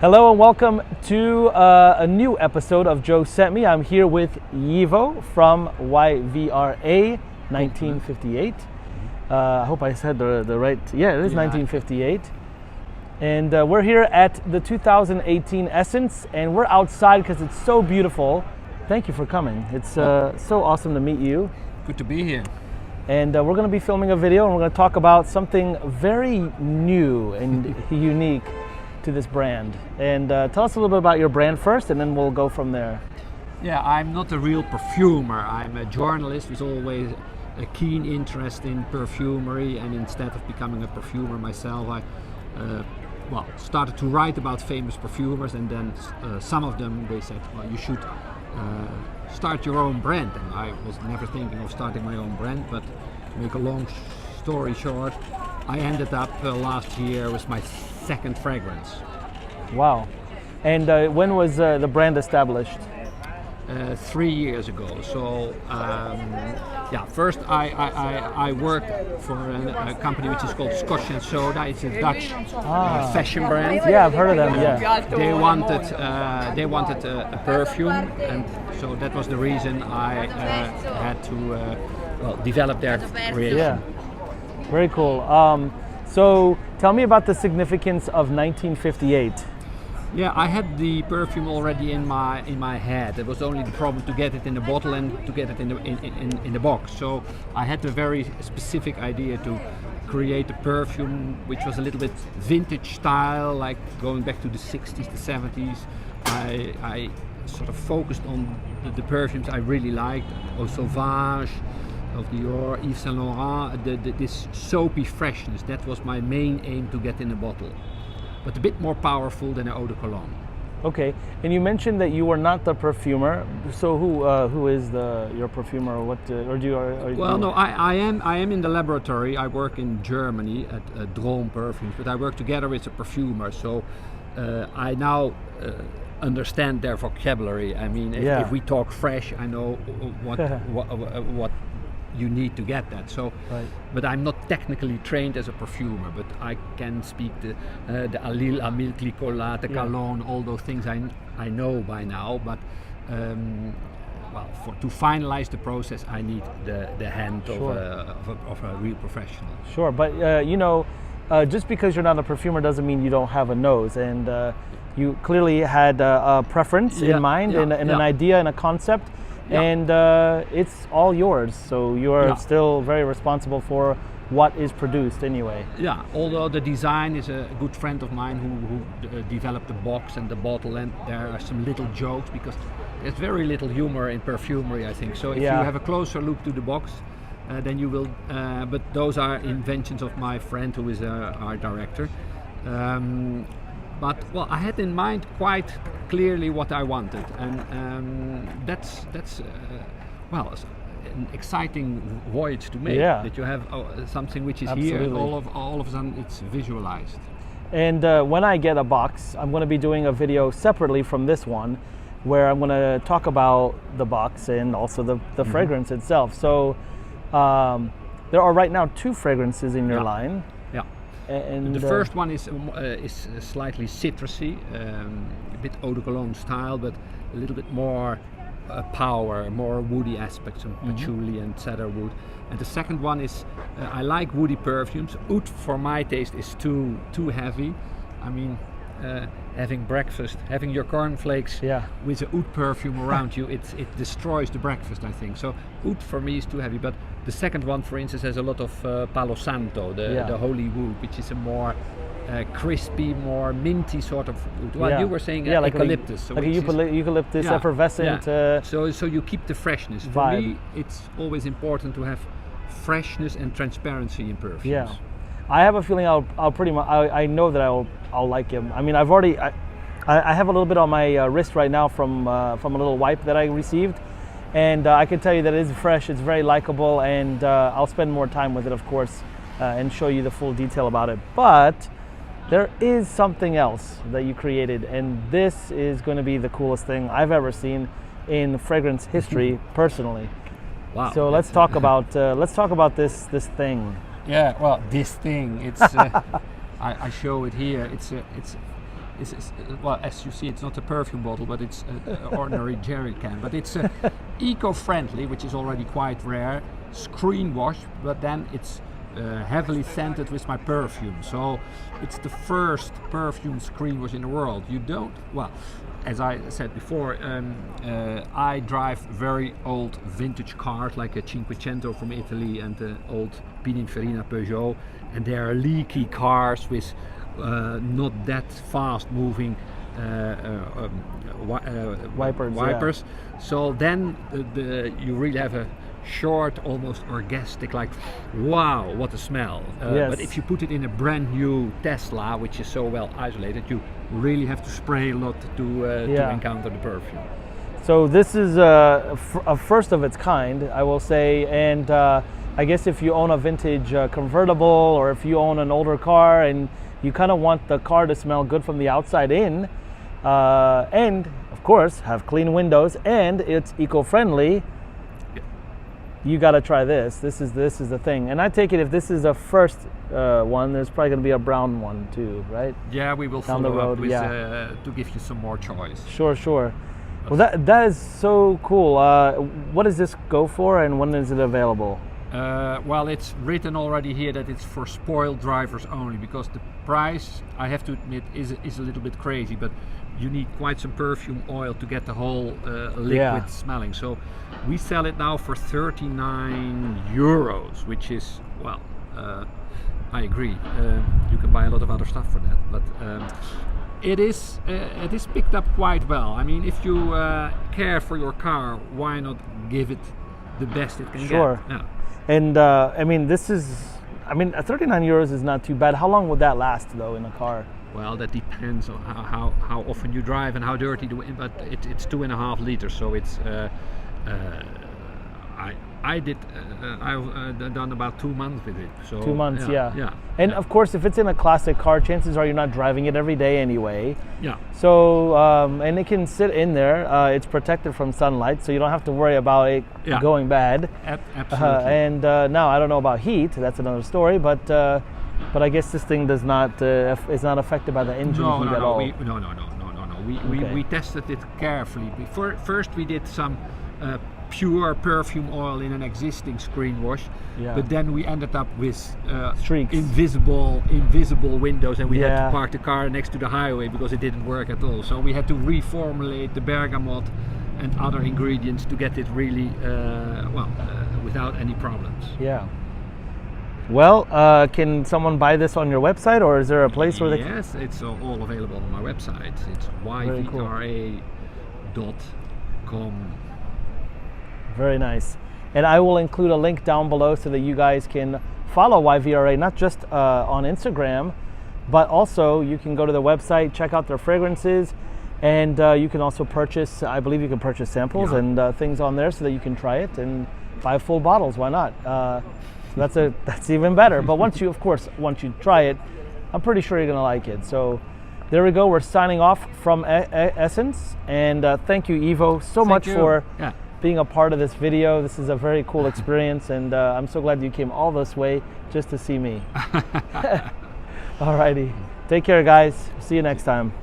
Hello and welcome to a new episode of JoeScentMe. I'm here with Yvra from Yvra 1958. I hope I said the right, yeah, it is 1958. And we're here at the 2018 Esxence, and we're outside because it's so beautiful. Thank you for coming. It's so awesome to meet you. Good to be here. And we're going to be filming a video, and we're going to talk about something very new and unique to this brand. And tell us a little bit about your brand first, and then we'll go from there. Yeah, I'm not a real perfumer. I'm a journalist with always a keen interest in perfumery, and instead of becoming a perfumer myself, I started to write about famous perfumers, and then some of them, they said, well, you should start your own brand. And I was never thinking of starting my own brand, but to make a long story short, I ended up last year with my second fragrance. Wow. And when was the brand established? 3 years ago. So first I worked for a company which is called Scotch and Soda. It's a Dutch fashion brand. Yeah, I've heard of them. Yeah. They wanted a perfume, and so that was the reason I had to develop their creation. Yeah. Very cool. So tell me about the significance of 1958. Yeah, I had the perfume already in my head. It was only the problem to get it in the bottle and to get it in the box. So I had a very specific idea to create a perfume which was a little bit vintage style, like going back to the 60s, the 70s. I sort of focused on the perfumes I really liked, Eau Sauvage, of Dior, Yves Saint Laurent, this soapy freshness. That was my main aim to get in a bottle, but a bit more powerful than an eau de cologne. Okay, and you mentioned that you were not the perfumer. So who is your perfumer, or what? Or do you? I am in the laboratory. I work in Germany at Drone Perfumes, but I work together with a perfumer. So I now understand their vocabulary. I mean, if we talk fresh, I know what you need to get that. So, right. But I'm not technically trained as a perfumer, but I can speak the Alil, Amil, Clicolat, the Cologne, all those things I know by now. But to finalize the process, I need the hand of a real professional. Sure, but just because you're not a perfumer doesn't mean you don't have a nose, and you clearly had a preference in mind, and an idea and a concept. Yeah. And it's all yours, so you are still very responsible for what is produced anyway. Yeah, although the design is a good friend of mine who developed the box and the bottle, and there are some little jokes because there's very little humor in perfumery, I think. So if you have a closer look to the box, then you will, but those are inventions of my friend who is our director. But I had in mind quite clearly what I wanted, and that's an exciting voyage to make. Yeah. That you have something which is Absolutely. here, and all of a sudden it's visualized. And when I get a box, I'm going to be doing a video separately from this one, where I'm going to talk about the box and also the fragrance itself. So there are right now 2 fragrances in your line. Yeah. And the first one is slightly citrusy, a bit eau de cologne style, but a little bit more power, more woody aspects, of patchouli and cedarwood. And the second one is, I like woody perfumes. Oud, for my taste, is too heavy. I mean, having breakfast, having your cornflakes with an oud perfume around you, it destroys the breakfast, I think. So oud for me is too heavy. But the second one, for instance, has a lot of Palo Santo, the holy wood, which is a more crispy, more minty sort of wood. Well, you were saying like eucalyptus. Like a eucalyptus effervescent. So you keep the freshness. For me, it's always important to have freshness and transparency in perfumes. Yeah. I have a feeling I'll pretty much, I know that I'll like him. I mean, I have a little bit on my wrist right now from a little wipe that I received, and I can tell you that it is fresh, it's very likable, and I'll spend more time with it, of course, and show you the full detail about it. But there is something else that you created, and this is going to be the coolest thing I've ever seen in fragrance history, personally. Wow. So let's talk about this thing. Yeah, well, this thing, it's I show it here. It's well, as you see, it's not a perfume bottle, but it's an ordinary jerry can. But it's eco-friendly, which is already quite rare. Screen wash, but then it's heavily scented with my perfume. So it's the first perfume screen wash in the world. You don't, well, as I said before, I drive very old vintage cars like a Cinquecento from Italy and the old Pininfarina Peugeot, and they are leaky cars with not that fast moving wipers. Yeah. So then you really have a short, almost orgastic, like, wow, what a smell. Yes. But if you put it in a brand new Tesla, which is so well isolated, you really have to spray a lot to encounter the perfume. So this is a first of its kind, I will say, and I guess if you own a vintage convertible, or if you own an older car and you kind of want the car to smell good from the outside in, and of course have clean windows, and it's eco-friendly, you got to try this. This is the thing. And I take it if this is a first one, there's probably going to be a brown one too, right? Yeah, we will Down follow the road, up with, yeah. to give you some more choice. Sure. Well, that is so cool. What does this go for, and when is it available? Well, it's written already here that it's for spoiled drivers only, because the price, I have to admit, is a little bit crazy, but you need quite some perfume oil to get the whole liquid smelling. So we sell it now for 39 euros, which is, well, I agree. You can buy a lot of other stuff for that, but it is picked up quite well. I mean, if you care for your car, why not give it the best it can get? Sure. Yeah. And I mean, 39 euros is not too bad. How long would that last though in a car? Well, that depends on how often you drive and how dirty the wind. But it's 2.5 liters, so it's. I've done about 2 months with it. So 2 months, yeah. And of course, if it's in a classic car, chances are you're not driving it every day anyway. Yeah. So and it can sit in there. It's protected from sunlight, so you don't have to worry about it going bad. Absolutely. And now I don't know about heat. That's another story. But I guess this thing does not is not affected by the engine heat at all. We tested it carefully. First we did some pure perfume oil in an existing screen wash, but then we ended up with streaks, invisible windows, and we had to park the car next to the highway because it didn't work at all. So we had to reformulate the bergamot and other ingredients to get it really without any problems. Yeah. Well, can someone buy this on your website, or is there a place where they can? Yes, it's all available on my website. It's yvra.com. Very nice. And I will include a link down below so that you guys can follow YVRA, not just on Instagram, but also you can go to the website, check out their fragrances, and you can also purchase, I believe you can purchase samples and things on there so that you can try it and buy full bottles. Why not? So that's even better. But once you try it, I'm pretty sure you're going to like it. So there we go. We're signing off from Esxence, and thank you, Ivo, so much for being a part of this video. This is a very cool experience, and I'm so glad you came all this way just to see me. Alrighty, take care, guys. See you next time.